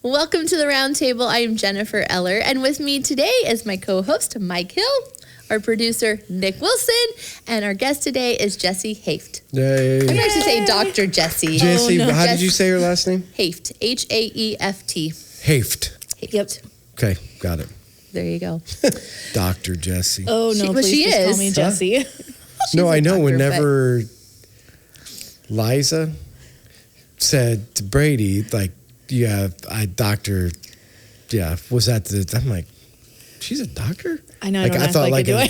Welcome to the Roundtable. I am Jennifer Eller, and with me today is my co-host, Mike Hill, our producer, Nick Wilson, and our guest today is Jessi Haeft. Yay. I'm going to say Dr. Jessi. Jessi, how did you say your last name? Haeft, H-A-E-F-T. Haeft. Yep. Okay, got it. There you go. Dr. Jessi. Oh, no, please she just is. call me Jessi. No, I know. doctor, Whenever Liza said to Brady, like, yeah, was that I'm like, she's a doctor? I know, I Like, don't I act thought like like it, a do I?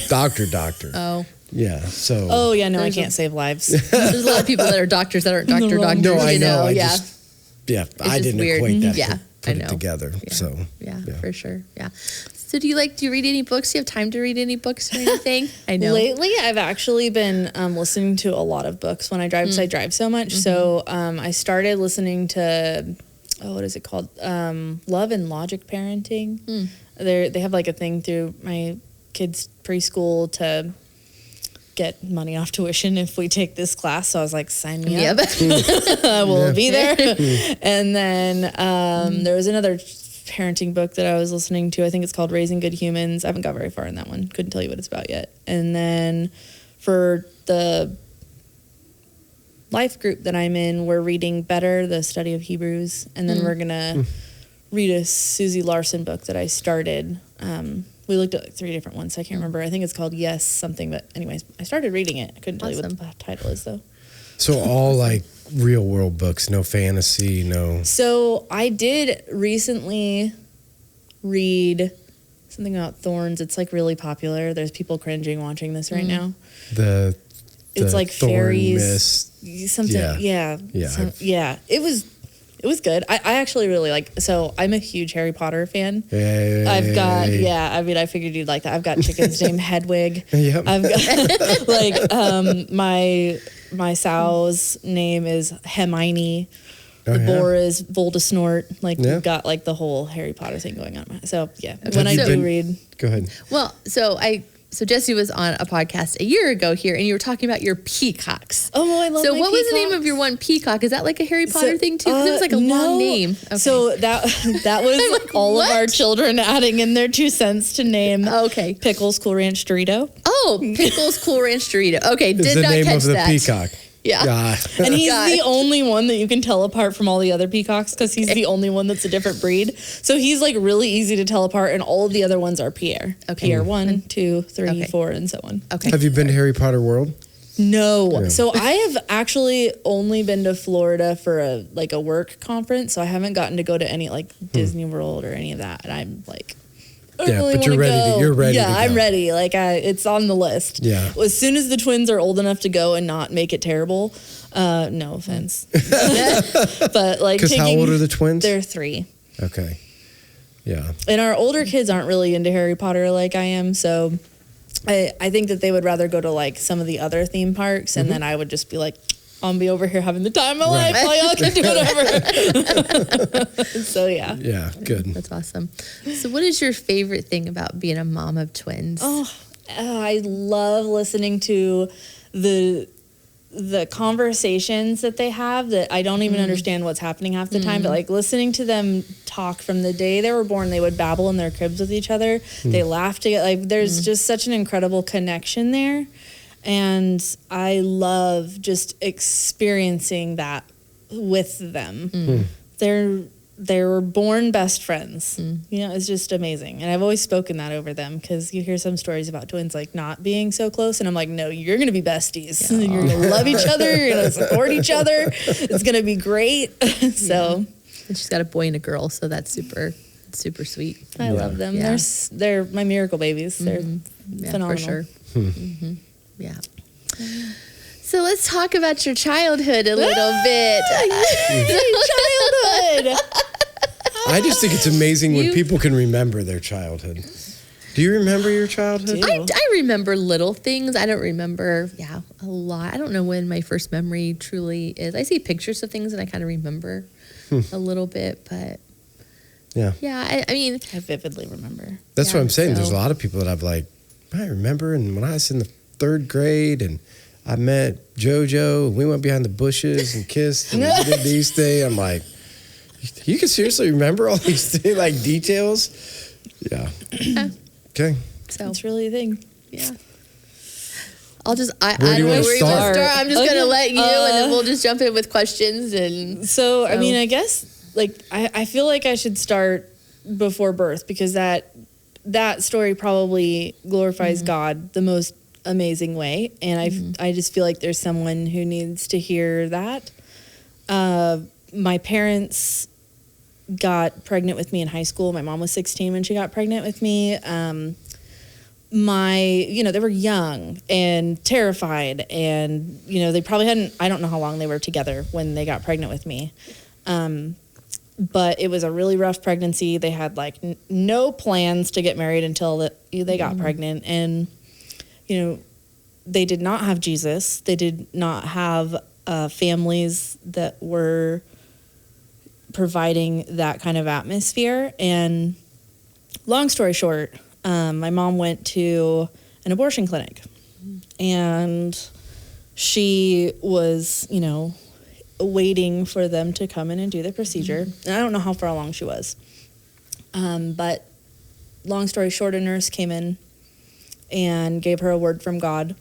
doctor. Oh. Yeah, so. Oh, yeah, no, I There's can't save lives. There's a lot of people that are doctors that aren't doctors. No, I you know. I yeah. just, I just didn't weird. equate that Yeah, to I put know. it together. Yeah. So. Yeah, for sure. Yeah. So do you read any books? Do you have time to read any books or anything? I know. Lately, I've actually been listening to a lot of books when I drive, because I drive so much. So I started listening to, what is it called? Love and Logic Parenting. They have like a thing through my kids' preschool to get money off tuition if we take this class. So I was like, sign me up. I will be there. And then there was another parenting book that I was listening to. I think it's called Raising Good Humans. I haven't got very far in that one. Couldn't tell you what it's about yet. And then for the life group that I'm in, we're reading Better, the study of Hebrews. And then we're going to read a Susie Larson book that I started. We looked at like 3 different ones. I can't remember. I think it's called Yes something. But anyways, I started reading it. I couldn't tell you what the title is, though. So all like real world books, no fantasy, no. So I did recently read something about thorns. It's like really popular. There's people cringing watching this right now. It's like Thorn Fairies. Mist. Something. Yeah. It was good. I actually really so I'm a huge Harry Potter fan. I've got, I figured you'd like that. I've got chickens named Hedwig. Yep. I've got my sow's name is Hermione. The boar is Voldemort. We've got like the whole Harry Potter thing going on. So yeah, when I do read. Go ahead. Well, so Jessi was on a podcast a year ago here, and you were talking about your peacocks. Oh, I love So my what was the peacocks. name of your one peacock? Is that like a Harry Potter thing too? Because it was like a long name. Okay. So that was like, all what? of our children adding in their 2 cents to name Pickles Cool Ranch Dorito. Oh, Pickles Cool Ranch Dorito. Okay, It's did the not name catch of the that. peacock. Yeah. And he's the only one that you can tell apart from all the other peacocks because he's the only one that's a different breed. So he's like really easy to tell apart, and all of the other ones are Pierre. Okay. Pierre 1, 2, 3, 4, and so on. Okay. Have you been to Harry Potter World? No. Yeah. So I have actually only been to Florida for a work conference, so I haven't gotten to go to any like Disney World or any of that. And I'm like, I really but you're wanna ready. go. You're ready. Yeah, to go. I'm ready. It's on the list. Yeah. As soon as the twins are old enough to go and not make it terrible, no offense, but like, Because how old are the twins? They're 3. Okay. Yeah. And our older kids aren't really into Harry Potter like I am, so I think that they would rather go to like some of the other theme parks, and then I would just be like, I'll be over here having the time of my life while y'all can do whatever. So yeah. Yeah, good. That's awesome. So what is your favorite thing about being a mom of twins? I love listening to the conversations that they have that I don't even understand what's happening half the time, but like listening to them talk from the day they were born, they would babble in their cribs with each other. They laugh together. Like there's just such an incredible connection there. And I love just experiencing that with them. They were born best friends. It's just amazing. And I've always spoken that over them, because you hear some stories about twins like not being so close, and I'm like, no, you're going to be besties. Yeah. You're going to love each other. You're going to support each other. It's going to be great. So, and she's got a boy and a girl, so that's super sweet. I love them. Yeah. They're my miracle babies. They're phenomenal. For sure. Yeah. So let's talk about your childhood a little bit. Childhood. I just think it's amazing when people can remember their childhood. Do you remember your childhood? I remember little things. I don't remember, a lot. I don't know when my first memory truly is. I see pictures of things and I kind of remember a little bit, but I mean. I vividly remember. That's what I'm saying. so- There's a lot of people that I've like, I remember, and when I was in the 3rd grade and I met JoJo and we went behind the bushes and kissed and we did these things. I'm like, You can seriously remember all these things, like details? Yeah. Okay. So It's really a thing. yeah. I don't Where do you know want to where you want to start? start. I'm just gonna let you, and then we'll just jump in with questions. And So I mean, I guess like I feel like I should start before birth, because that story probably glorifies God the most amazing way, and I just feel like there's someone who needs to hear that. My parents got pregnant with me in high school. My mom was 16 when she got pregnant with me. They were young and terrified, and they probably hadn't, I don't know how long they were together when they got pregnant with me. But it was a really rough pregnancy. They had like no plans to get married until they got pregnant. And, they did not have Jesus. They did not have families that were providing that kind of atmosphere. And long story short, my mom went to an abortion clinic, and she was, waiting for them to come in and do the procedure. And I don't know how far along she was. But long story short, a nurse came in and gave her a word from God,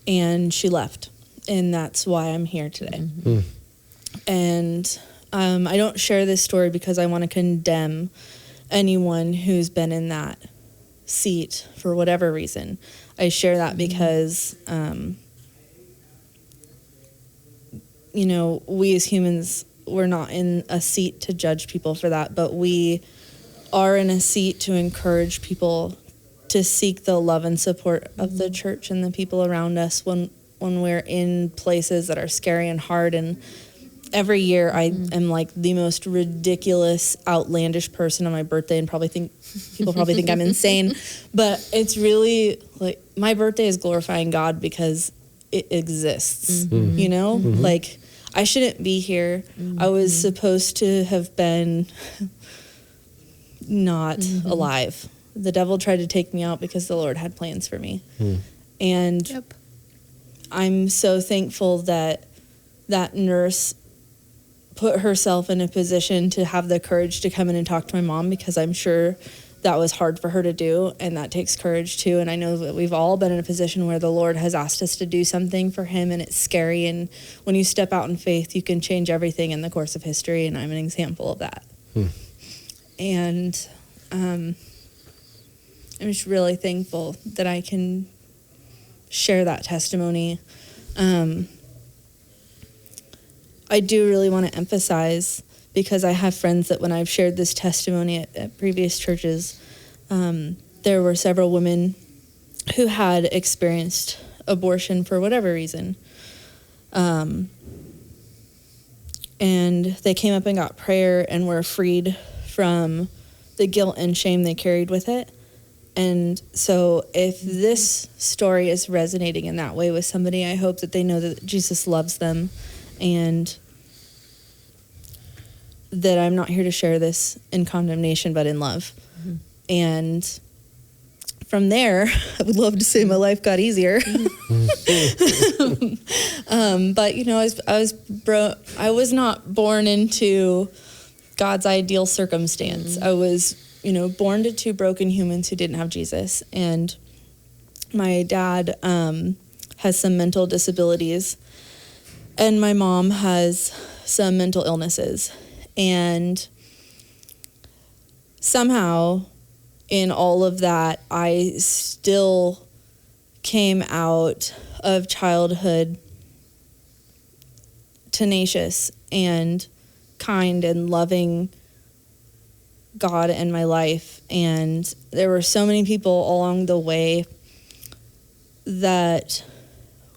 and she left. And that's why I'm here today. And I don't share this story because I want to condemn anyone who's been in that seat for whatever reason. I share that because we as humans, we're not in a seat to judge people for that, but we are in a seat to encourage people to seek the love and support of the church and the people around us when we're in places that are scary and hard. And every year I am like the most ridiculous, outlandish person on my birthday, and people probably think I'm insane, but it's really like my birthday is glorifying God because it exists, like I shouldn't be here. I was supposed to have been not alive. The devil tried to take me out because the Lord had plans for me. And I'm so thankful that nurse put herself in a position to have the courage to come in and talk to my mom, because I'm sure that was hard for her to do, and that takes courage too. And I know that we've all been in a position where the Lord has asked us to do something for him, and it's scary. And when you step out in faith, you can change everything in the course of history, and I'm an example of that. And I'm just really thankful that I can share that testimony. I do really want to emphasize, because I have friends that when I've shared this testimony at previous churches, there were several women who had experienced abortion for whatever reason. And they came up and got prayer and were freed from the guilt and shame they carried with it. And so if this story is resonating in that way with somebody, I hope that they know that Jesus loves them, and that I'm not here to share this in condemnation, but in love. And from there, I would love to say my life got easier. But I was not born into God's ideal circumstance. I was, born to two broken humans who didn't have Jesus. And my dad has some mental disabilities, and my mom has some mental illnesses. And somehow in all of that, I still came out of childhood tenacious and kind and loving God in my life. And there were so many people along the way that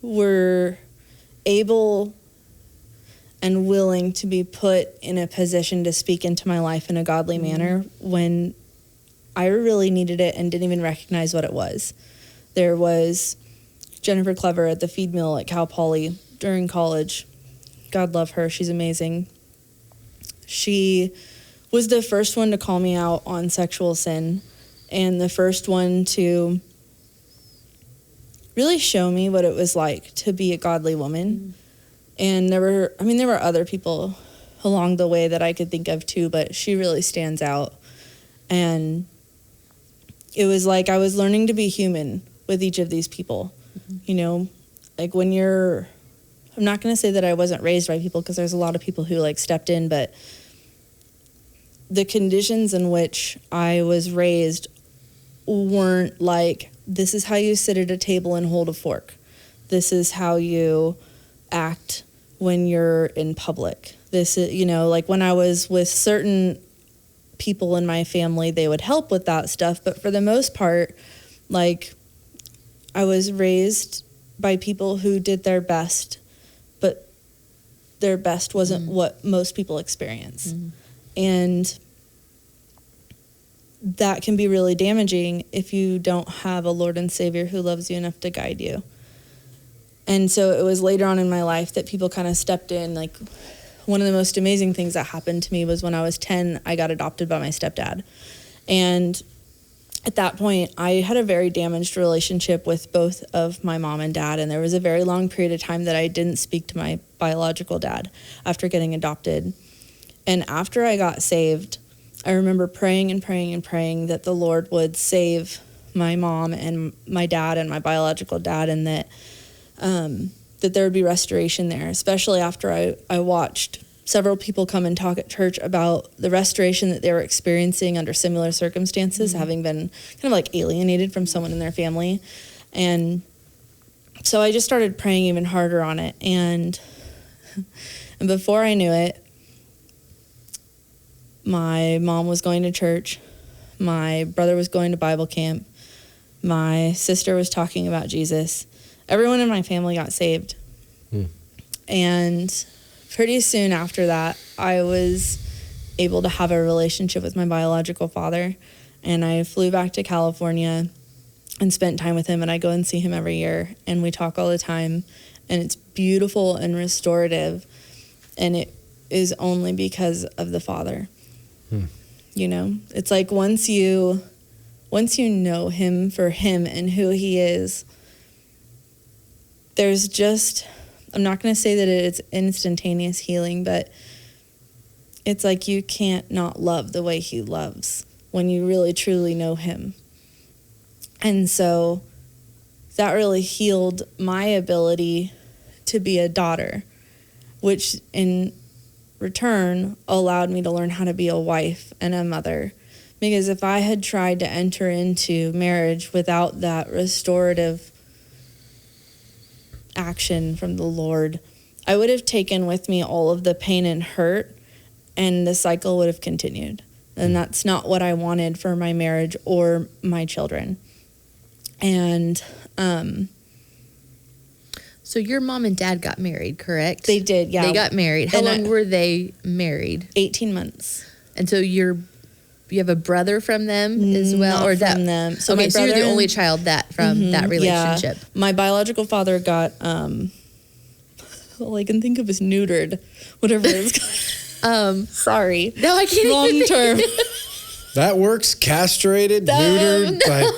were able and willing to be put in a position to speak into my life in a godly manner when I really needed it and didn't even recognize what it was. There was Jennifer Clever at the feed mill at Cal Poly during college. God love her. She's amazing. She was the first one to call me out on sexual sin, and the first one to really show me what it was like to be a godly woman. And there were other people along the way that I could think of too, but she really stands out. And it was like I was learning to be human with each of these people. You know, like when I'm not going to say that I wasn't raised by people, because there's a lot of people who like stepped in, but the conditions in which I was raised weren't like, this is how you sit at a table and hold a fork. This is how you act when you're in public. This is, you know, like when I was with certain people in my family, they would help with that stuff. But for the most part, like, I was raised by people who did their best, but their best wasn't what most people experience. And that can be really damaging if you don't have a Lord and Savior who loves you enough to guide you. And so it was later on in my life that people kind of stepped in. Like, one of the most amazing things that happened to me was when I was 10, I got adopted by my stepdad. And at that point, I had a very damaged relationship with both of my mom and dad. And there was a very long period of time that I didn't speak to my biological dad after getting adopted. And after I got saved, I remember praying and praying and praying that the Lord would save my mom and my dad and my biological dad, and that there would be restoration there, especially after I watched several people come and talk at church about the restoration that they were experiencing under similar circumstances, having been kind of like alienated from someone in their family. And so I just started praying even harder on it. And before I knew it, my mom was going to church. My brother was going to Bible camp. My sister was talking about Jesus. Everyone in my family got saved. And pretty soon after that, I was able to have a relationship with my biological father. And I flew back to California and spent time with him. And I go and see him every year. And we talk all the time. And it's beautiful and restorative. And it is only because of the Father. You know, it's like once you know him for him and who he is, there's just, I'm not going to say that it's instantaneous healing, but it's like you can't not love the way he loves when you really truly know him. And so that really healed my ability to be a daughter, which in return allowed me to learn how to be a wife and a mother. Because if I had tried to enter into marriage without that restorative action from the Lord, I would have taken with me all of the pain and hurt, and the cycle would have continued. And that's not what I wanted for my marriage or my children. And so your mom and dad got married, correct? They did, yeah. They got married. How long were they married? 18 months. And so you have a brother from them as well? Not from them. So okay, so you're the only child from that relationship. Yeah. My biological father got, all I can think of is neutered, whatever it's called. Sorry. No, I can't Wrong even term. That works. Castrated, neutered, like,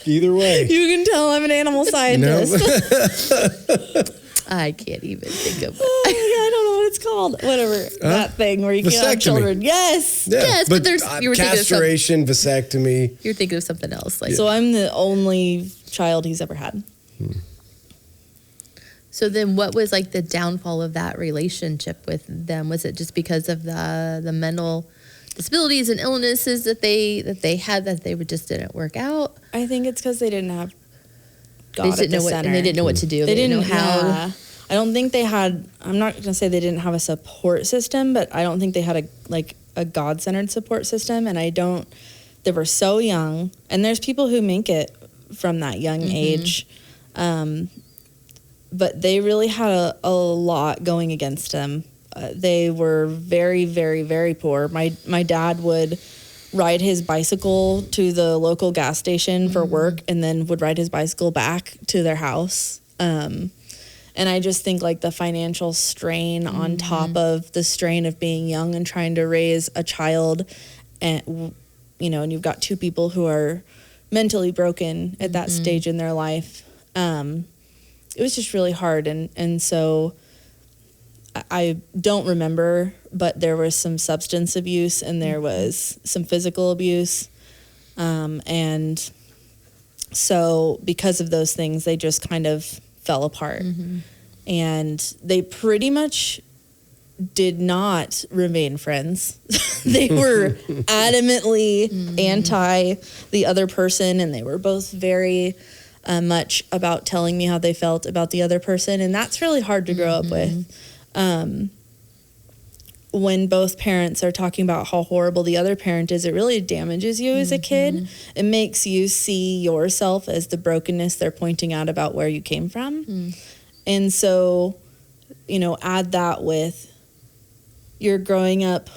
either way. You can tell I'm an animal scientist. I can't even think of it. I don't know what it's called. Whatever. That thing where you can't have children. Yes. Yeah, yes, but there's you were castration, vasectomy. You're thinking of something else. Like So I'm the only child he's ever had. So then what was like the downfall of that relationship with them? Was it just because of the mental disabilities and illnesses that they had that they just didn't work out? I think it's because they didn't have God they just at the didn't know center. and they didn't know what to do. They didn't know how. Yeah. I don't think they had, I'm not going to say they didn't have a support system, but I don't think they had a God-centered support system. And they were so young. And there's people who make it from that young age. But they really had a lot going against them. They were very, very, very poor. My dad would ride his bicycle to the local gas station for work and then would ride his bicycle back to their house. And I just think like the financial strain on top of the strain of being young and trying to raise a child, and and you've got two people who are mentally broken at that stage in their life. It was just really hard. And so I don't remember, but there was some substance abuse and there was some physical abuse. And so because of those things, they just kind of fell apart. And they pretty much did not remain friends. They were adamantly anti the other person, and they were both very much about telling me how they felt about the other person. And that's really hard to grow up with. When both parents are talking about how horrible the other parent is, it really damages you as a kid. It makes you see yourself as the brokenness they're pointing out about where you came from. And so, you know, add that with you're growing up.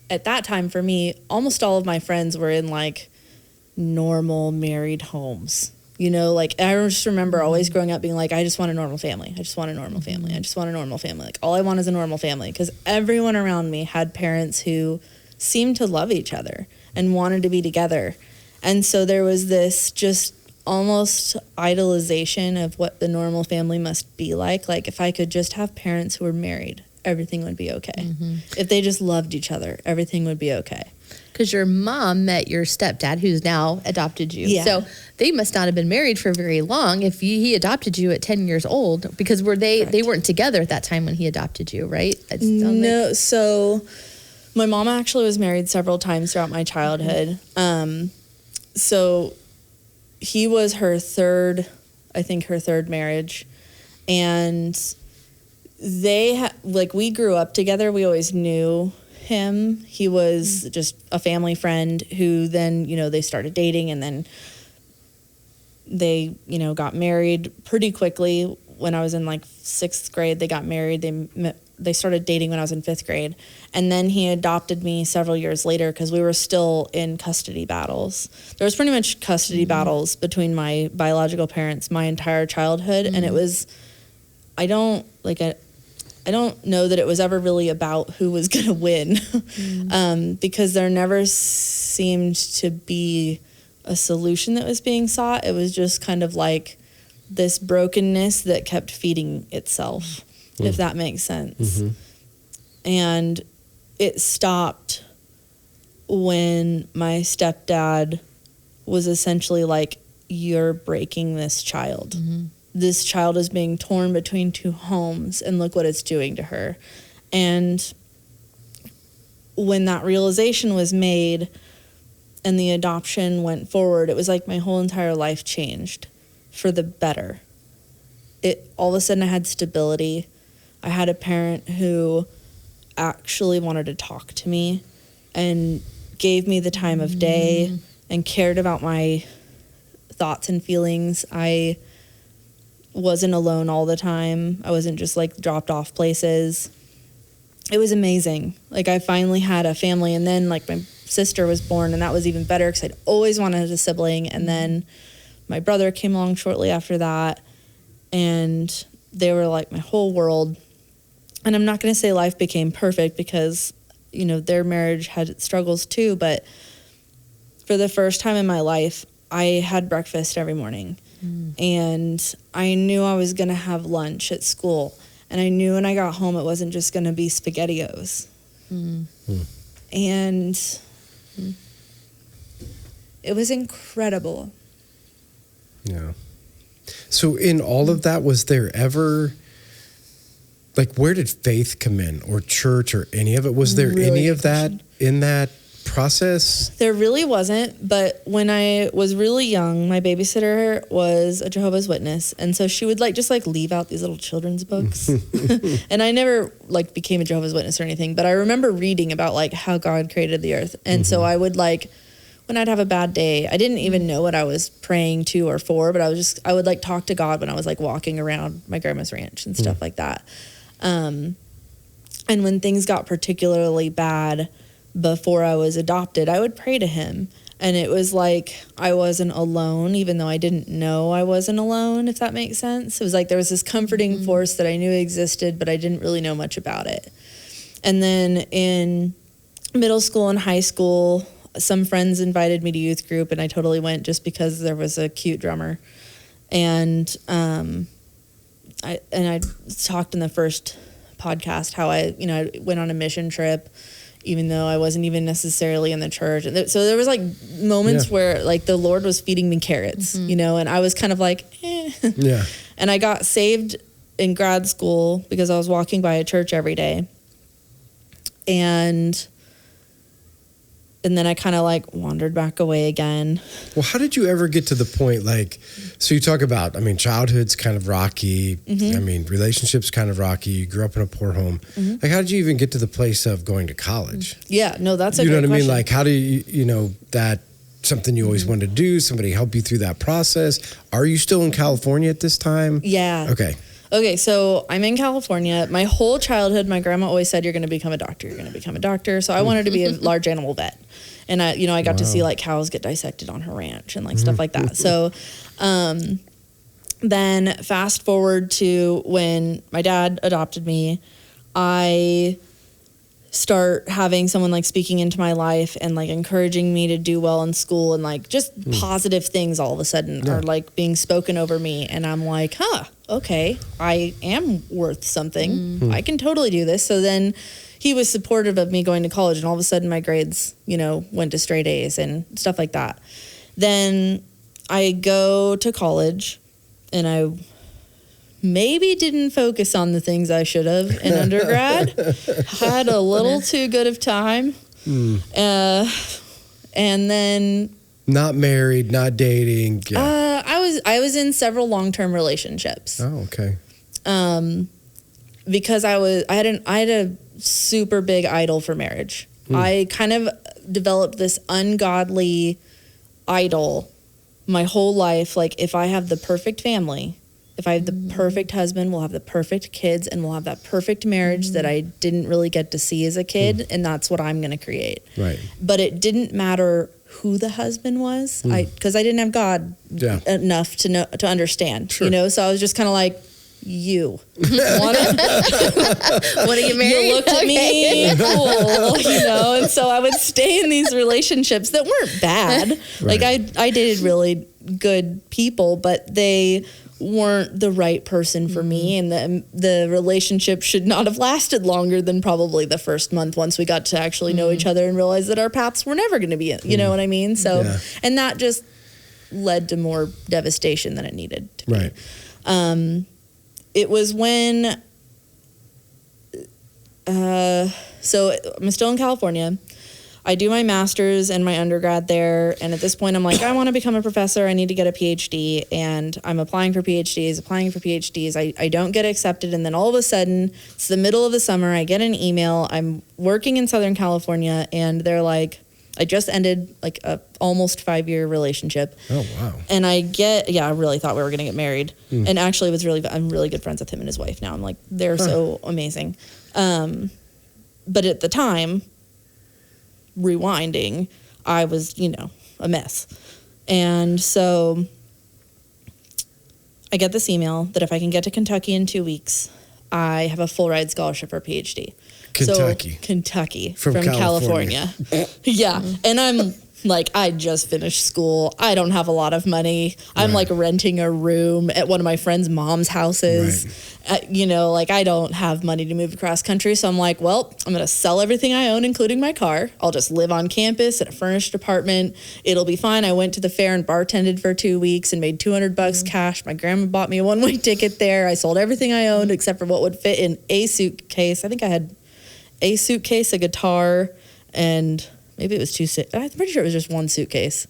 At that time, for me, almost all of my friends were in like normal married homes. You know, like I just remember always growing up being like, I just want a normal family. I just want a normal family. I just want a normal family. Like all I want is a normal family, because everyone around me had parents who seemed to love each other and wanted to be together. And so there was this just almost idolization of what the normal family must be like. Like if I could just have parents who were married, everything would be okay. If they just loved each other, everything would be okay. Because your mom met your stepdad, who's now adopted you. Yeah. So they must not have been married for very long if he adopted you at 10 years old, because they weren't together at that time when he adopted you, right? No, so my mom actually was married several times throughout my childhood. So he was her third marriage. And they, we grew up together. We always knew him. He was just a family friend who then, you know, they started dating, and then they, you know, got married pretty quickly. When I was in like 6th grade, they got married. They started dating when I was in 5th grade. And then he adopted me several years later because we were still in custody battles. There was pretty much custody battles between my biological parents my entire childhood. And it was, I don't know that it was ever really about who was going to win, because there never seemed to be a solution that was being sought. It was just kind of like this brokenness that kept feeding itself, if that makes sense. And it stopped when my stepdad was essentially like, you're breaking this child. This child is being torn between two homes, and look what it's doing to her. And when that realization was made and the adoption went forward, it was like my whole entire life changed for the better. All of a sudden I had stability. I had a parent who actually wanted to talk to me and gave me the time of day and cared about my thoughts and feelings. I wasn't alone all the time. I wasn't just like dropped off places. It was amazing. Like I finally had a family, and then like my sister was born, and that was even better because I'd always wanted a sibling. And then my brother came along shortly after that, and they were like my whole world. And I'm not going to say life became perfect because, you know, their marriage had its struggles too, but for the first time in my life, I had breakfast every morning. And I knew I was going to have lunch at school. And I knew when I got home, it wasn't just going to be SpaghettiOs. And it was incredible. Yeah. So in all of that, was there ever, like, where did faith come in, or church, or any of it? Was there really any of that in that process? There really wasn't, but when I was really young, my babysitter was a Jehovah's Witness, and so she would just leave out these little children's books. And I never became a Jehovah's Witness or anything, but I remember reading about how God created the earth. And so I would when I'd have a bad day, I didn't even know what I was praying to or for, but I would talk to God when I was walking around my grandma's ranch and stuff like that. And when things got particularly bad before I was adopted, I would pray to him. And it was like I wasn't alone, even though I didn't know I wasn't alone, if that makes sense. It was like there was this comforting force that I knew existed, but I didn't really know much about it. And then in middle school and high school, some friends invited me to youth group, and I totally went just because there was a cute drummer. And I talked in the first podcast how I went on a mission trip, even though I wasn't even necessarily in the church. And so there was like moments where like the Lord was feeding me carrots, and I was kind of like, eh. Yeah. And I got saved in grad school because I was walking by a church every day. And then I kind of like wandered back away again. Well, how did you ever get to the point, like, so you talk about, I mean, childhood's kind of rocky. I mean, relationships kind of rocky. You grew up in a poor home. Like, how did you even get to the place of going to college? Yeah, no, that's a great question. You know what I mean? Like, how do you, that something you always wanted to do, somebody help you through that process? Are you still in California at this time? Yeah. Okay, so I'm in California. My whole childhood, my grandma always said, you're going to become a doctor. You're going to become a doctor. So I wanted to be a large animal vet. And I got to see like cows get dissected on her ranch and like stuff like that. So then fast forward to when my dad adopted me, I start having someone like speaking into my life and like encouraging me to do well in school, and like just positive things all of a sudden are like being spoken over me. And I'm like, okay, I am worth something. I can totally do this. So then he was supportive of me going to college, and all of a sudden my grades, went to straight A's and stuff like that. Then I go to college, and I maybe didn't focus on the things I should have in undergrad. Had a little too good of time. And then... Not married, not dating. Yeah. I was in several long-term relationships. Oh, okay. Because I had a super big idol for marriage. I kind of developed this ungodly idol my whole life. Like, if I have the perfect family, if I have the perfect husband, we'll have the perfect kids, and we'll have that perfect marriage that I didn't really get to see as a kid, and that's what I'm going to create. Right. But it didn't matter who the husband was, because I didn't have God enough to understand. Sure. So I was just kind of like, you want to get married? You looked at me, cool, and so I would stay in these relationships that weren't bad. Right. Like I dated really good people, but they weren't the right person for me, and the relationship should not have lasted longer than probably the first month once we got to actually know each other and realize that our paths were never going to be, you know what I mean? So, and that just led to more devastation than it needed to be. Right. It was when, so I'm still in California. I do my master's and my undergrad there. And at this point, I'm like, I want to become a professor. I need to get a PhD. And I'm applying for PhDs. I don't get accepted. And then all of a sudden, it's the middle of the summer. I get an email. I'm working in Southern California. And they're like, I just ended like a almost 5-year relationship. Oh, wow. And I really thought we were going to get married. And actually I'm really good friends with him and his wife now. I'm like, they're so amazing. But at the time, rewinding, I was, a mess. And so I get this email that if I can get to Kentucky in 2 weeks, I have a full ride scholarship for a PhD. Kentucky from California. Yeah. And I'm like, I just finished school. I don't have a lot of money. I'm like renting a room at one of my friend's mom's houses. Like I don't have money to move across country. So I'm like, well, I'm going to sell everything I own, including my car. I'll just live on campus in a furnished apartment. It'll be fine. I went to the fair and bartended for 2 weeks and made $200 cash. My grandma bought me a one-way ticket there. I sold everything I owned except for what would fit in a suitcase. I think I had a suitcase, a guitar, and maybe it was I'm pretty sure it was just one suitcase.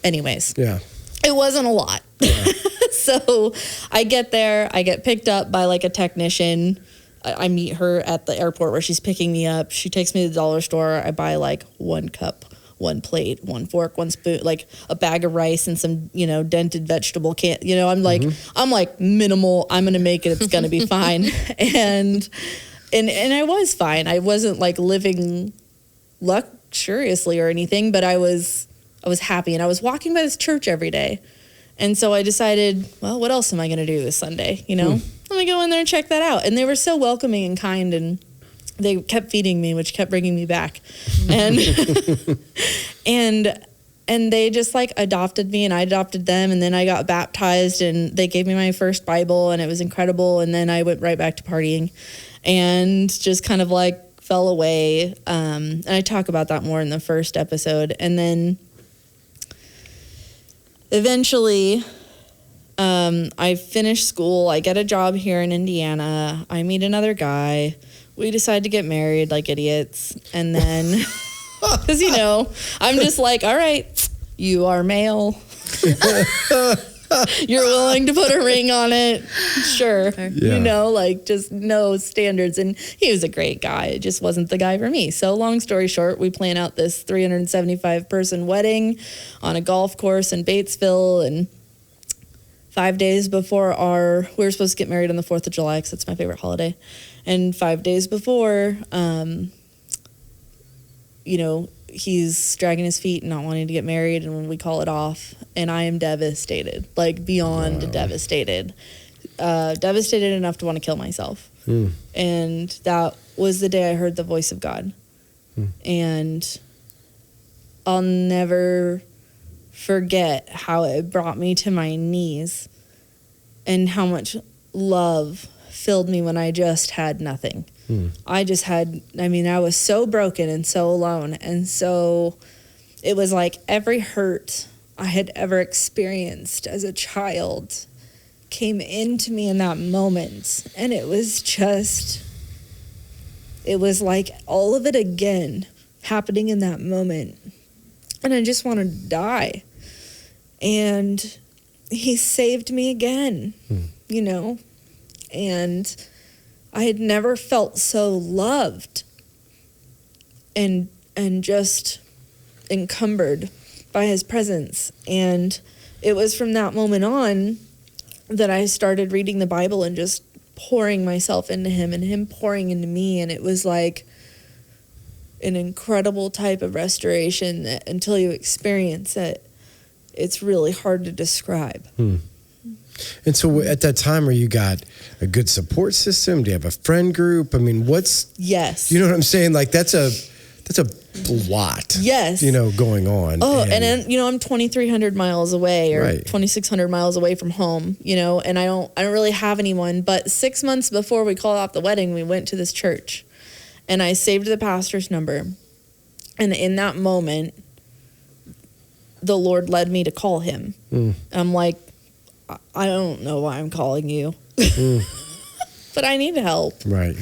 Anyways. Yeah. It wasn't a lot. Yeah. So I get there. I get picked up by like a technician. I meet her at the airport where she's picking me up. She takes me to the dollar store. I buy like 1 cup, 1 plate, 1 fork, 1 spoon, like a bag of rice and some, dented vegetable can. I'm like minimal. I'm going to make it. It's going to be fine. And I was fine. I wasn't like living luxuriously or anything, but I was happy, and I was walking by this church every day. And so I decided, well, what else am I going to do this Sunday? Let me go in there and check that out. And they were so welcoming and kind, and they kept feeding me, which kept bringing me back. And and they just like adopted me, and I adopted them, and then I got baptized, and they gave me my first Bible, and it was incredible. And then I went right back to partying. and just kind of like fell away. And I talk about that more in the first episode. And then eventually, I finish school. I get a job here in Indiana. I meet another guy. We decide to get married like idiots. And then, because, you know, I'm just like, all right, you are male. You're willing to put a ring on it. Sure. Yeah. You know, like just no standards. And he was a great guy. It just wasn't the guy for me. So long story short, we plan out this 375 person wedding on a golf course in Batesville. And 5 days before we were supposed to get married on the 4th of July, because that's my favorite holiday. And 5 days before, you know, he's dragging his feet and not wanting to get married, and when we call it off, and I am devastated, like beyond devastated. Devastated enough to want to kill myself. And that was the day I heard the voice of God. And I'll never forget how it brought me to my knees and how much love filled me when I just had nothing. I was so broken and so alone. And so it was like every hurt I had ever experienced as a child came into me in that moment. And it was like all of it again happening in that moment. And I just want to die. And he saved me again, you know? And I had never felt so loved and just encumbered by his presence. And it was from that moment on that I started reading the Bible and just pouring myself into him and him pouring into me. And it was like an incredible type of restoration that until you experience it, it's really hard to describe. And so at that time, you got a good support system? Do you have a friend group? I mean, Yes. You know what I'm saying? Like that's a lot. Yes. You know, going on. Oh, and then, you know, I'm 2,300 miles away or right. 2,600 miles away from home, you know, and I don't really have anyone. But 6 months before we called off the wedding, we went to this church and I saved the pastor's number. And in that moment, the Lord led me to call him. And I'm like, I don't know why I'm calling you, but I need help. Right.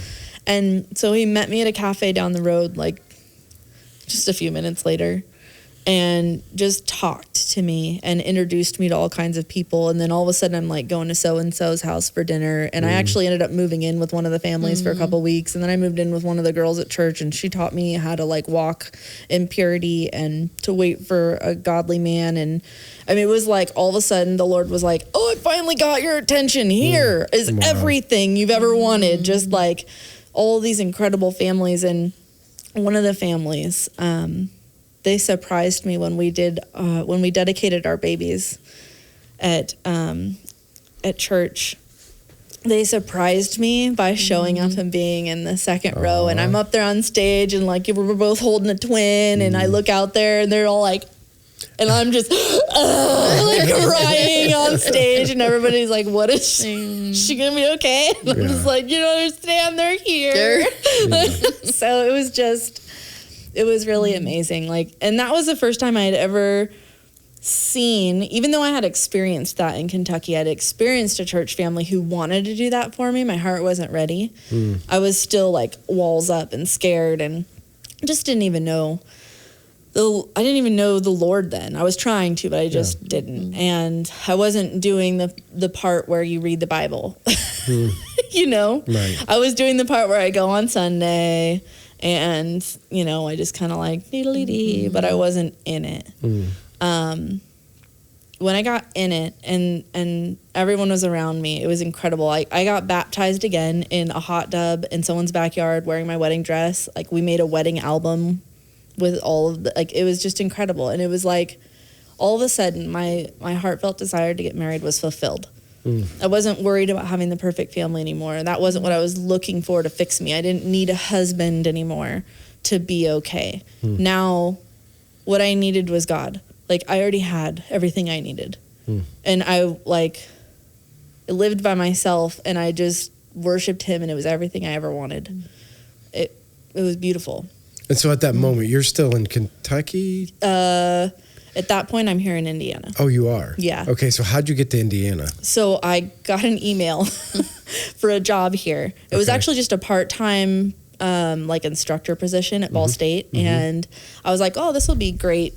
And so he met me at a cafe down the road, like just a few minutes later, and just talked to me and introduced me to all kinds of people. And then all of a sudden I'm like going to so-and-so's house for dinner. And I actually ended up moving in with one of the families for a couple of weeks. And then I moved in with one of the girls at church, and she taught me how to like walk in purity and to wait for a godly man. And I mean, it was like all of a sudden the Lord was like, oh, I finally got your attention. Here is everything you've ever wanted. Just like all these incredible families. And one of the families, they surprised me when we dedicated our babies at church. They surprised me by showing up and being in the second row, and I'm up there on stage, and like we're both holding a twin, and I look out there, and they're all like, and I'm just like crying on stage, and everybody's like, "What is she gonna be okay?" And I'm just like, "You don't understand, they're here." So it was really amazing. Like, and that was the first time I had ever seen, even though I had experienced that in Kentucky, I'd experienced a church family who wanted to do that for me. My heart wasn't ready. I was still like walls up and scared, and just didn't even know the Lord then. I was trying to, but I just didn't. And I wasn't doing the part where you read the Bible. You know? Right. I was doing the part where I go on Sunday and, you know, I just kind of like dee-dee-dee, but I wasn't in it. When I got in it and everyone was around me, it was incredible. I got baptized again in a hot tub in someone's backyard wearing my wedding dress. Like, we made a wedding album with all of the, like, it was just incredible. And it was like, all of a sudden, my heartfelt desire to get married was fulfilled. I wasn't worried about having the perfect family anymore. That wasn't what I was looking for to fix me. I didn't need a husband anymore to be okay. Now, what I needed was God. Like, I already had everything I needed. And I lived by myself, and I just worshiped him, and it was everything I ever wanted. It was beautiful. And so at that moment, you're still in Kentucky? At that point, I'm here in Indiana. Oh, you are? Yeah. Okay, so how'd you get to Indiana? So I got an email for a job here. It was actually just a part-time like instructor position at Ball State. And I was like, oh, this will be great,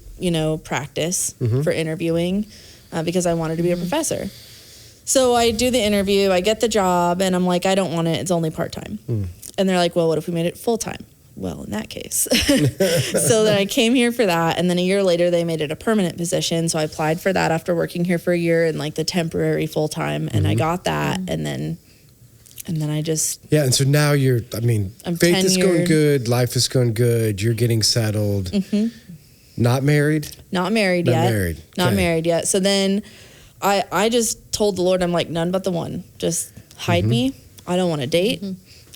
practice for interviewing because I wanted to be a professor. So I do the interview, I get the job, and I'm like, I don't want it. It's only part-time. And they're like, well, what if we made it full-time? Well, in that case. So then I came here for that. And then a year later, they made it a permanent position. So I applied for that after working here for a year in like the temporary full-time. And I got that. And then I just... Yeah, and so now I'm faith is going good, life is going good, you're getting settled. Not married? Not married yet. Not married yet. So then I just told the Lord, I'm like, none but the one. Just hide me. I don't want to date.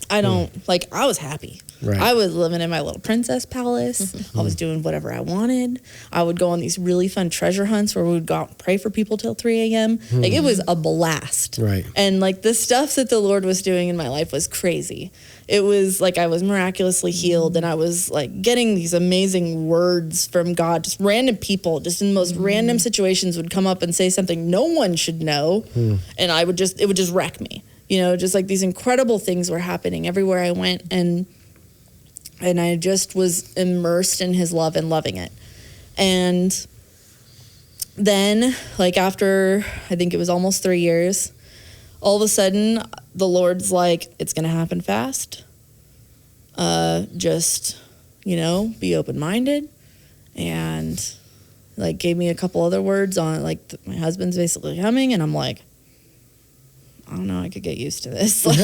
I don't... I was happy. Right. I was living in my little princess palace. I was doing whatever I wanted. I would go on these really fun treasure hunts where we would go out and pray for people till 3 a.m. It was a blast. Right. And the stuff that the Lord was doing in my life was crazy. It was I was miraculously healed, and I was getting these amazing words from God. Just random people, just in the most random situations, would come up and say something no one should know, and it would just wreck me. Just these incredible things were happening everywhere I went, and I just was immersed in his love and loving it. And then, after, I think it was almost 3 years, all of a sudden, the Lord's like, it's going to happen fast. Just, be open-minded. And, gave me a couple other words on, my husband's basically coming, and I'm like, I don't know, I could get used to this. And,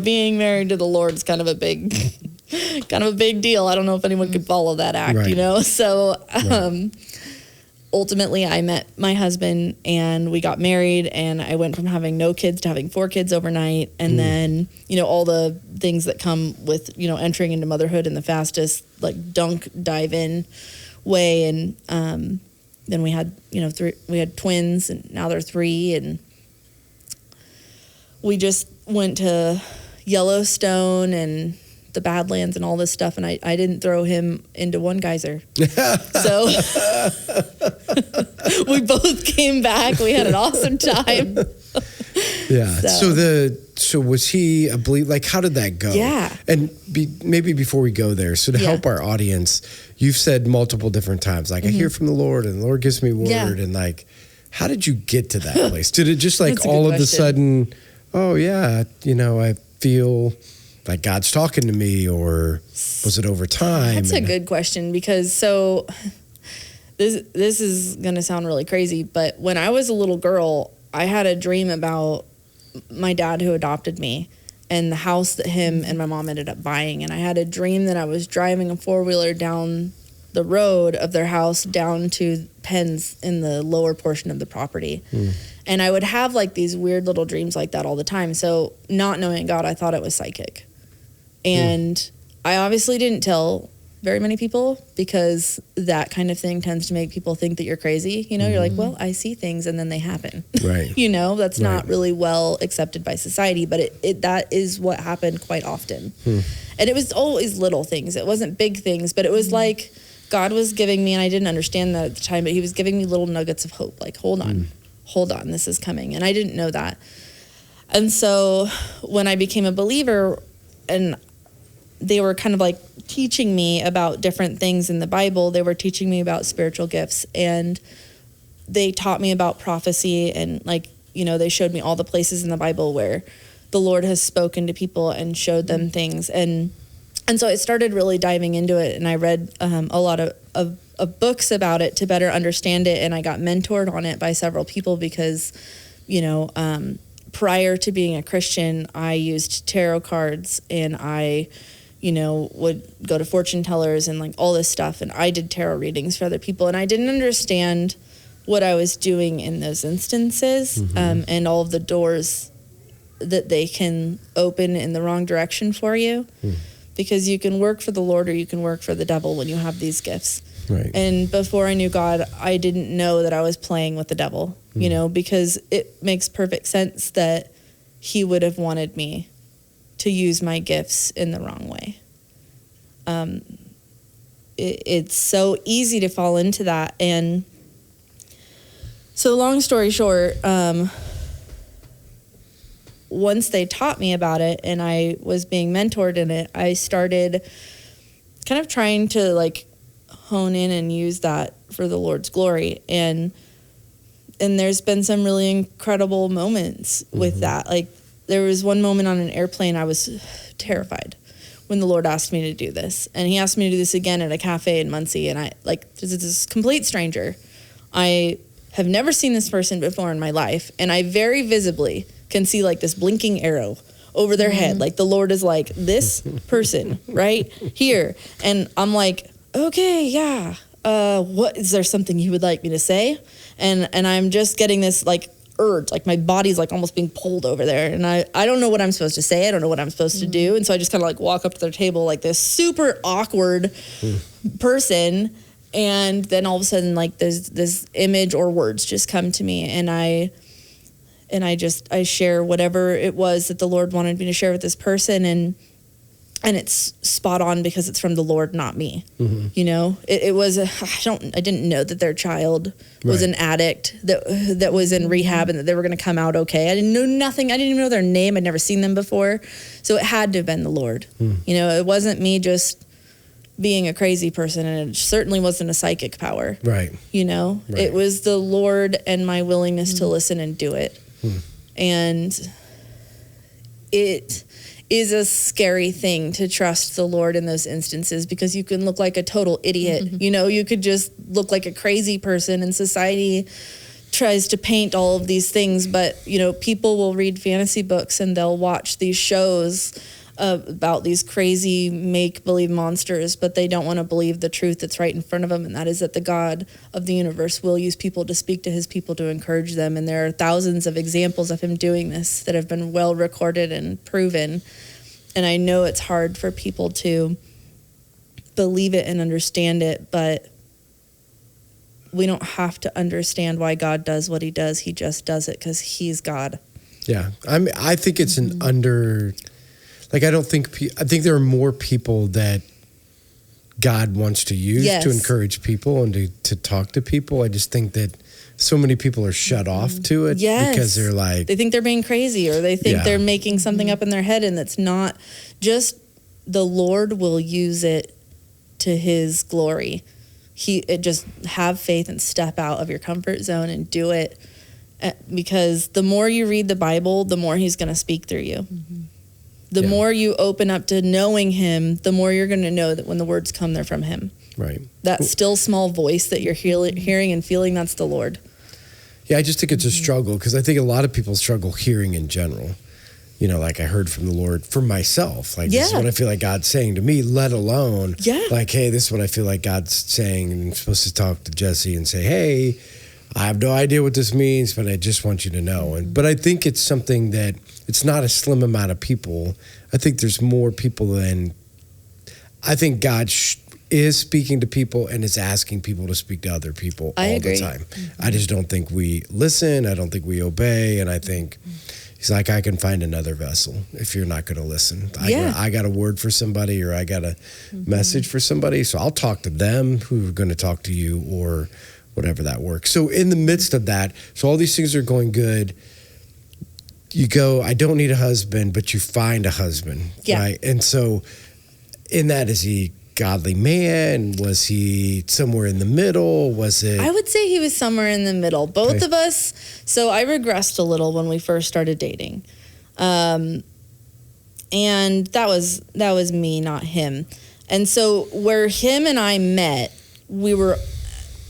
being married to the Lord is kind of a big deal. I don't know if anyone could follow that act, right. So ultimately I met my husband and we got married, and I went from having no kids to having 4 kids overnight. And then, all the things that come with, entering into motherhood in the fastest, dive in way. And, then we had, we had twins, and now they're 3, and we just went to Yellowstone and the Badlands and all this stuff, and I didn't throw him into one geyser. So we both came back. We had an awesome time. Yeah. So was he a believer? How did that go? Yeah. And maybe before we go there, so to help our audience, you've said multiple different times, I hear from the Lord, and the Lord gives me word, and how did you get to that place? Did it just all of a sudden, oh yeah, I feel like God's talking to me, or was it over time? That's a good question, because this is going to sound really crazy, but when I was a little girl, I had a dream about my dad who adopted me and the house that him and my mom ended up buying. And I had a dream that I was driving a 4-wheeler down the road of their house down to pens in the lower portion of the property. And I would have these weird little dreams like that all the time. So not knowing God, I thought it was psychic. And I obviously didn't tell very many people, because that kind of thing tends to make people think that you're crazy. You're like, well, I see things and then they happen. Right. That's not really well accepted by society, but that is what happened quite often. And it was always little things. It wasn't big things, but it was God was giving me, and I didn't understand that at the time, but he was giving me little nuggets of hope. Hold on, this is coming. And I didn't know that. And so when I became a believer, and they were kind of teaching me about different things in the Bible. They were teaching me about spiritual gifts, and they taught me about prophecy, and they showed me all the places in the Bible where the Lord has spoken to people and showed them things. And so I started really diving into it, and I read a lot of books about it to better understand it. And I got mentored on it by several people because, prior to being a Christian, I used tarot cards, and I would go to fortune tellers and all this stuff. And I did tarot readings for other people, and I didn't understand what I was doing in those instances, and all of the doors that they can open in the wrong direction for you, because you can work for the Lord or you can work for the devil when you have these gifts. Right. And before I knew God, I didn't know that I was playing with the devil, because it makes perfect sense that he would have wanted me to use my gifts in the wrong way. It's so easy to fall into that. And so long story short, once they taught me about it and I was being mentored in it, I started kind of trying to like hone in and use that for the Lord's glory. And there's been some really incredible moments with that. Like there was one moment on an airplane I was terrified when the Lord asked me to do this. And he asked me to do this again at a cafe in Muncie. And I, like, this complete stranger. I have never seen this person before in my life. And I very visibly can see, like, this blinking arrow over their head. Like, the Lord is like, this person right here. And I'm like, okay, yeah. What, is there something you would like me to say? And I'm just getting this, like, urge, like my body's like almost being pulled over there, and I don't know what I'm supposed to say. I don't know what I'm supposed to do, and so I just kind of like walk up to their table like this super awkward person, and then all of a sudden like this image or words just come to me, and I share whatever it was that the Lord wanted me to share with this person, and it's spot on because it's from the Lord, not me. You know, it was I didn't know that their child was an addict that was in rehab and that they were going to come out okay. I didn't know nothing. I didn't even know their name. I'd never seen them before. So it had to have been the Lord. You know, it wasn't me just being a crazy person, and it certainly wasn't a psychic power. Right. You know, it was the Lord and my willingness to listen and do it. And it is a scary thing to trust the Lord in those instances, because you can look like a total idiot. You know, you could just look like a crazy person, and society tries to paint all of these things. But, you know, people will read fantasy books and they'll watch these shows about these crazy make-believe monsters, but they don't want to believe the truth that's right in front of them, and that is that the God of the universe will use people to speak to his people to encourage them. And there are thousands of examples of him doing this that have been well recorded and proven. And I know it's hard for people to believe it and understand it, but we don't have to understand why God does what he does. He just does it because he's God. Yeah. I think it's an like, I think there are more people that God wants to use to encourage people and to talk to people. I just think that so many people are shut off to it because they're like, they think they're being crazy, or they think they're making something up in their head, and it's not. Just the Lord will use it to his glory. Just have faith and step out of your comfort zone and do it, because the more you read the Bible, the more he's going to speak through you. The more you open up to knowing him, the more you're going to know that when the words come, they're from him. Right. That still small voice that you're hearing and feeling, that's the Lord. Yeah, I just think it's a struggle, because I think a lot of people struggle hearing in general. You know, like I heard from the Lord for myself. Like, this is what I feel like God's saying to me, let alone like, hey, this is what I feel like God's saying. And I'm supposed to talk to Jessi and say, hey, I have no idea what this means, but I just want you to know. But I think it's something that it's not a slim amount of people. I think there's more people than, I think God is speaking to people and is asking people to speak to other people all the time. I just don't think we listen. I don't think we obey. And I think he's like, I can find another vessel if you're not going to listen. I got a word for somebody, or I got a message for somebody. So I'll talk to them who are going to talk to you, or whatever that works. So in the midst of that, so all these things are going good. You go, I don't need a husband, but you find a husband, right? And so in that, is he godly man? Was he somewhere in the middle? Was it? I would say he was somewhere in the middle. Both of us. So I regressed a little when we first started dating. And that was me, not him. And so where him and I met, we were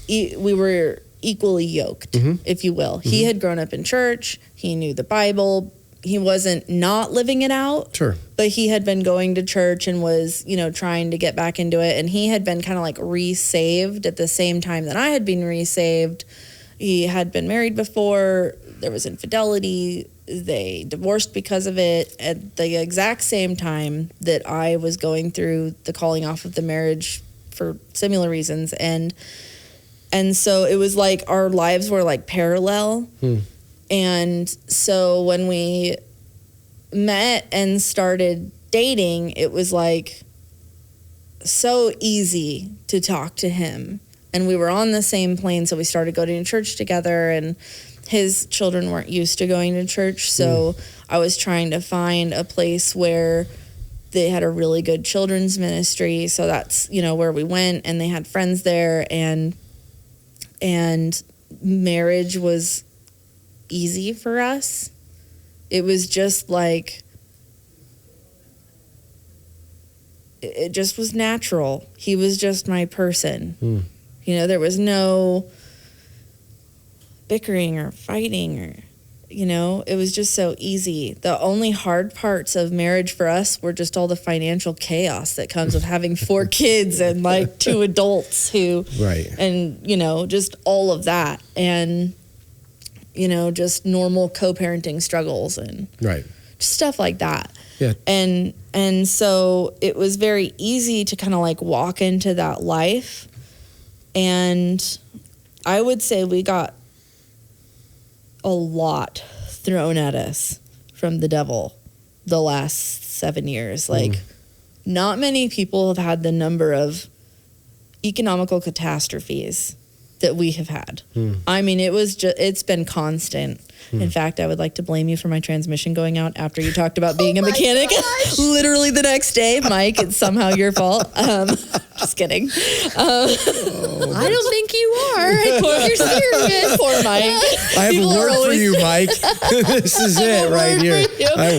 equally yoked, if you will. He had grown up in church. He knew the Bible. He wasn't not living it out. Sure. But he had been going to church and was, you know, trying to get back into it. And he had been kind of like re-saved at the same time that I had been re-saved. He had been married before. There was infidelity. They divorced because of it at the exact same time that I was going through the calling off of the marriage for similar reasons. And so it was like our lives were like parallel. And so when we met and started dating, it was like so easy to talk to him. And we were on the same plane, so we started going to church together, and his children weren't used to going to church, so I was trying to find a place where they had a really good children's ministry, so that's, you know, where we went, and they had friends there, and marriage was easy for us. It was just like, it just was natural. He was just my person. You know, there was no bickering or fighting, or, you know, it was just so easy. The only hard parts of marriage for us were just all the financial chaos that comes with having 4 kids and like 2 adults and, you know, just all of that. And, you know, just normal co-parenting struggles and just stuff like that. Yeah. And so it was very easy to kind of like walk into that life. And I would say we got a lot thrown at us from the devil the last 7 years. Like, not many people have had the number of economical catastrophes that we have had. I mean, it's been constant. In fact, I would like to blame you for my transmission going out after you talked about being a mechanic. Literally the next day, Mike, it's somehow your fault. Just kidding. I don't think you are. I think you're serious. Poor Mike. I have a word for you, Mike. This is it right here.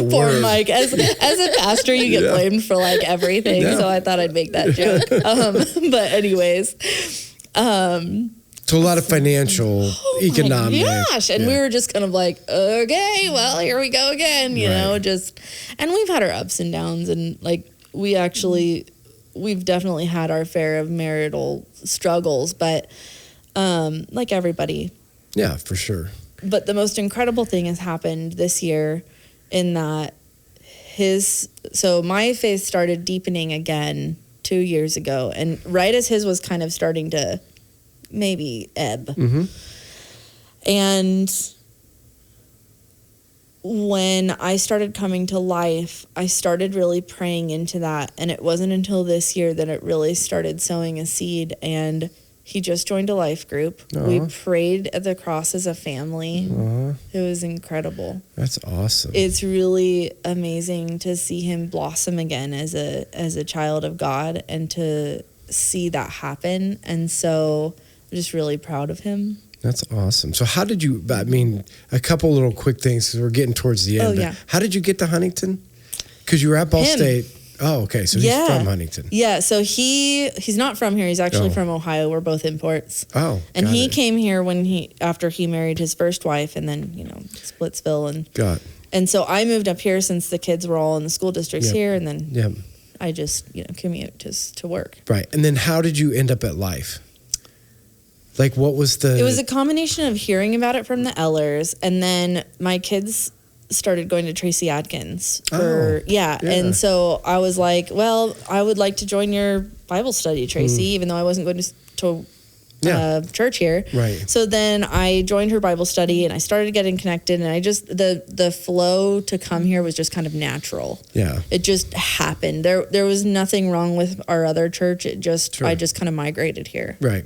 Poor Mike. As a pastor, you get blamed for like everything. So I thought I'd make that joke. But anyways, so a lot of financial, economic. Gosh, and we were just kind of like, okay, well, here we go again, you know, just, and we've had our ups and downs, and like we've definitely had our fair of marital struggles, but like everybody. Yeah, for sure. But the most incredible thing has happened this year in that so my faith started deepening again 2 years ago, and right as his was kind of starting to maybe ebb. And when I started coming to life, I started really praying into that. And it wasn't until this year that it really started sowing a seed. And he just joined a life group. We prayed at the cross as a family. It was incredible. That's awesome. It's really amazing to see him blossom again as a child of God, and to see that happen. And so I'm just really proud of him. That's awesome. So how did you, I mean, a couple little quick things because we're getting towards the end. But how did you get to Huntington? Because you were at Ball State. Oh, okay. So he's from Huntington. Yeah. So he's not from here. He's actually from Ohio. We're both imports. Oh, and he came here after he married his first wife, and then, you know, Splitsville. And so I moved up here since the kids were all in the school districts here. And then I just, you know, commute to work. Right. And then how did you end up at Life? Like, what was It was a combination of hearing about it from the Ellers, and then my kids started going to Tracy Adkins. And so I was like, well, I would like to join your Bible study, Tracy, even though I wasn't going to church here. Right. So then I joined her Bible study, and I started getting connected, and I just, the flow to come here was just kind of natural. Yeah. It just happened. There was nothing wrong with our other church. It just, I just kind of migrated here. Right.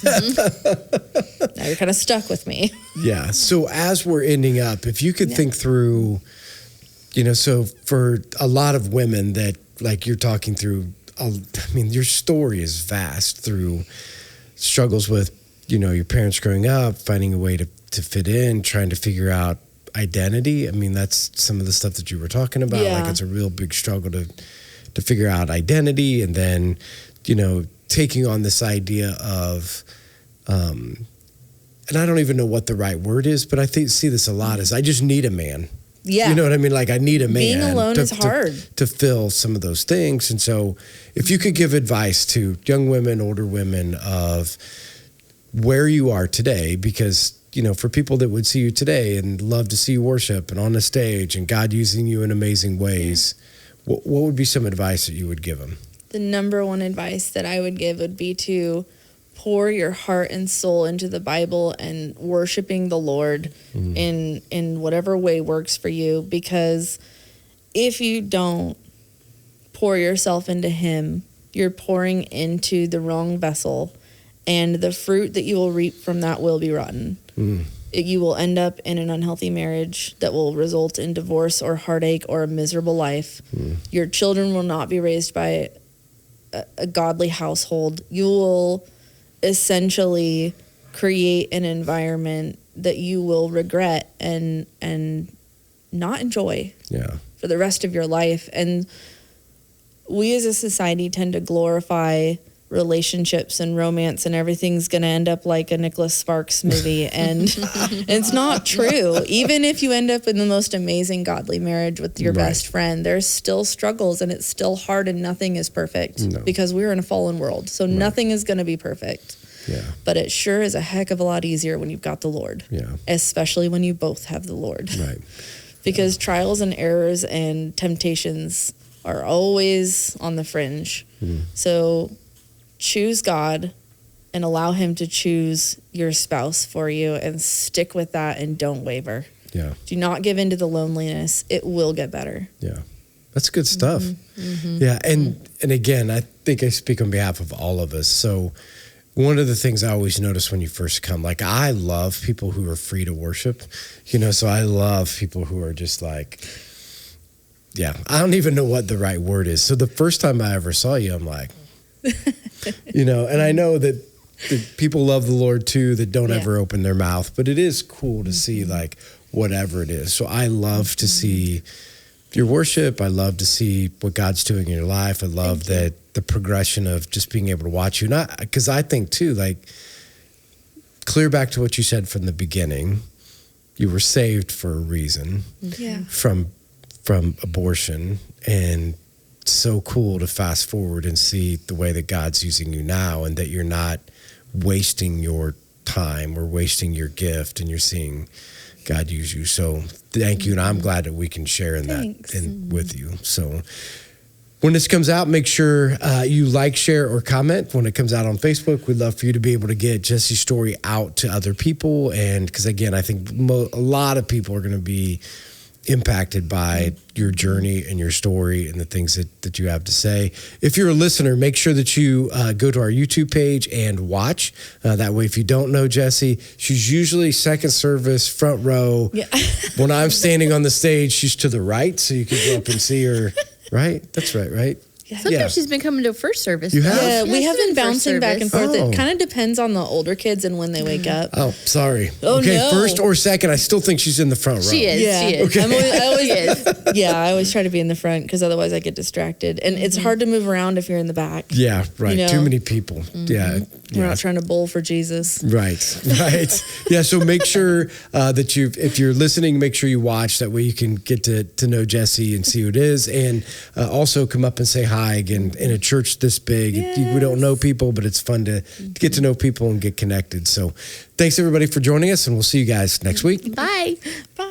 Now you're kind of stuck with me. Yeah. So as we're ending up, if you could think through, you know, so for a lot of women that, like, you're talking through, I mean, your story is vast through struggles with, you know, your parents growing up, finding a way to fit in, trying to figure out identity. I mean, that's some of the stuff that you were talking about. Like, it's a real big struggle to figure out identity, and then, you know, taking on this idea of, and I don't even know what the right word is, but I see this a lot, is I just need a man. Yeah. You know what I mean? Like, I need a man. Being alone is hard. To fill some of those things. And so if you could give advice to young women, older women, of where you are today, because, you know, for people that would see you today and love to see you worship and on the stage and God using you in amazing ways, what would be some advice that you would give them? The number one advice that I would give would be to pour your heart and soul into the Bible and worshiping the Lord in whatever way works for you. Because if you don't pour yourself into him, you're pouring into the wrong vessel, and the fruit that you will reap from that will be rotten. You will end up in an unhealthy marriage that will result in divorce or heartache or a miserable life. Your children will not be raised by a godly household. You will essentially create an environment that you will regret and not enjoy for the rest of your life. And we as a society tend to glorify relationships and romance, and everything's going to end up like a Nicholas Sparks movie. And it's not true. Even if you end up in the most amazing godly marriage with your best friend, there's still struggles, and it's still hard, and nothing is perfect because we're in a fallen world. So nothing is going to be perfect. But it sure is a heck of a lot easier when you've got the Lord, especially when you both have the Lord. Because trials and errors and temptations are always on the fringe. So choose God and allow him to choose your spouse for you, and stick with that and don't waver. Do not give in to the loneliness. It will get better. That's good stuff. And again, I think I speak on behalf of all of us. So one of the things I always notice when you first come, like, I love people who are free to worship, so I love people who are just like, I don't even know what the right word is. So the first time I ever saw you, I'm like, and I know that people love the Lord too, that don't ever open their mouth, but it is cool to see like whatever it is. So I love to see your worship. I love to see what God's doing in your life. I love the progression of just being able to watch you. Not because I think too, like, clear back to what you said from the beginning, you were saved for a reason from abortion, and so cool to fast forward and see the way that God's using you now, and that you're not wasting your time or wasting your gift, and you're seeing God use you. So thank you. And I'm glad that we can share in that with you. So when this comes out, make sure you like, share, or comment. When it comes out on Facebook, we'd love for you to be able to get Jessi's story out to other people. And because again, I think a lot of people are going to be impacted by your journey and your story and the things that you have to say. If you're a listener, make sure that you go to our YouTube page and watch. That way, if you don't know Jessi, she's usually second service, front row. When I'm standing on the stage, she's to the right, so you can go up and see her. Right? That's right? Sometimes she's been coming to first service. You have? Yeah, we have been bouncing back and forth. It kind of depends on the older kids and when they wake up. Oh, sorry. Oh, okay, no. First or second, I still think she's in the front row. She is. Okay. I always try to be in the front because otherwise I get distracted. And it's hard to move around if you're in the back. Yeah, right. Too many people. We're not trying to bowl for Jesus. Right. So make sure that if you're listening, make sure you watch. That way you can get to know Jessi and see who it is. And also come up and say hi again in a church this big. We don't know people, but it's fun to get to know people and get connected. So thanks everybody for joining us, and we'll see you guys next week. Bye. Bye.